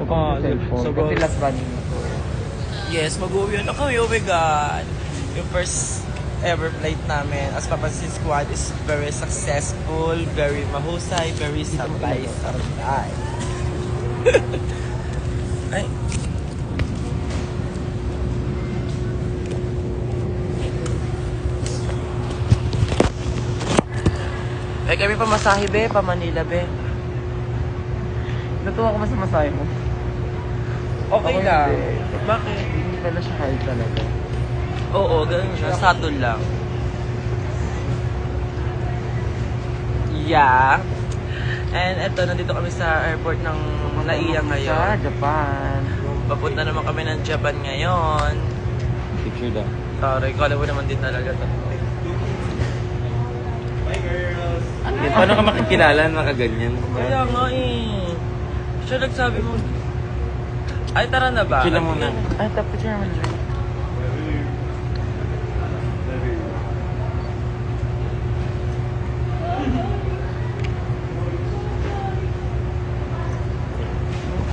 sa cellphone. So, Kasi last running na to. Yes, mag-uwi na kami. Oh my God. Yung first ever flight namin as Papansin Squad is very successful, very mahusay, very sabay-sabay. Ay. Ay, kami pamasahe, be. Pa Manila, be. Natuwa ko sa masahe mo. Okay Ako lang. hindi. Bakit? Hindi pala siya hard talaga. Oo, ganun siya. Subtle lang. Yeah. And eto, nandito kami sa airport ng Naiya Sa ngayon. Japan. Papunta naman kami ng Japan ngayon. Picture daw. Sorry, kala mo naman din talaga to. Paano ka makikilala na kaganyan? Kaya nga eh. Siya nagsabi mo. Ay, tara na ba? Picture muna. Ay, picture naman siya.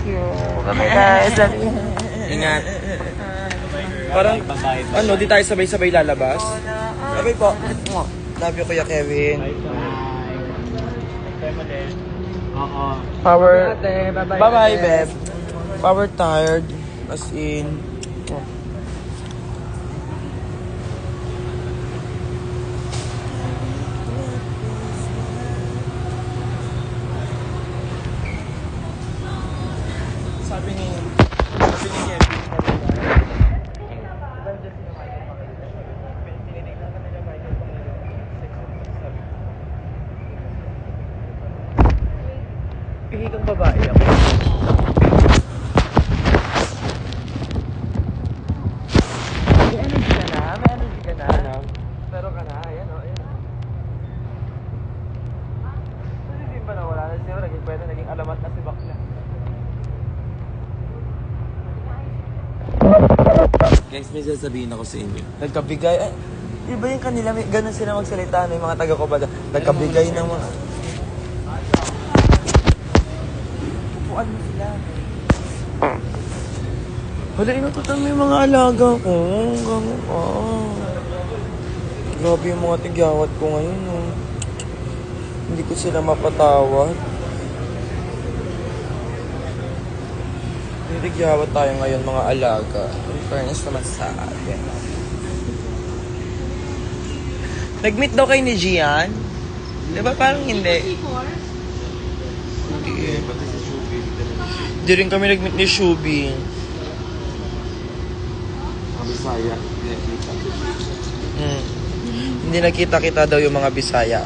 Thank you. Bye guys. Ingat. Parang, ano, di tayo sabay-sabay lalabas? Sabay po. Love you, Kuya Kevin. Power. Bye-bye, Beb. Power tired. As in. Sabi ni Kevin. Pihi kang babae ako. May energy ka na? May energy ka na? Pero ka na? Ayan o. Ayan. Kasi hindi ba nawala na siya? Naging pwede, naging alamat na si Bakla. Guys, may sasabihin ako sa inyo. Nagkabigay. Ay, iba yung kanila. May, ganun sila magsalita. Yung mga taga ko ba? Nagkabigay ng mga... Upuan mo sila. Hala, inututan mo yung mga alaga ko. Gano'n ka. Grabe yung mga tigyawat ko ngayon. Oh. Hindi ko sila mapatawad. Tigyawat tayo ngayon mga alaga. In fairness naman sa atin. Nag-meet daw kayo ni Gian? Di ba parang hindi? Hindi. Hindi rin kami nag-meet ni Shubi. Bisaya. Hindi nakita-kita daw yung mga Bisaya.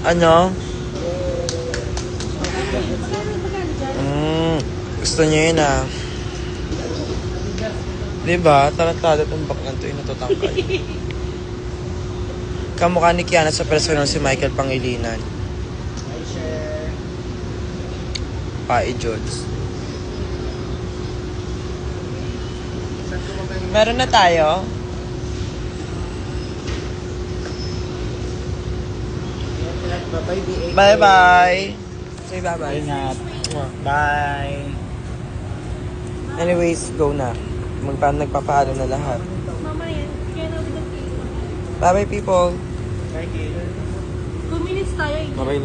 Ano? Gusto niya yun ah. Diba? Tarantado itong baklan to yung natutangkal. Kamukha ni Kiana sa personal si Michael Pangilinan. Pai Jones. Meron na tayo. Bye-bye. Say bye-bye. Ingat. Bye. Anyways, go na. Nagpapaano na lahat. Bye-bye, people. 2 minutes tayo. Bye-bye na.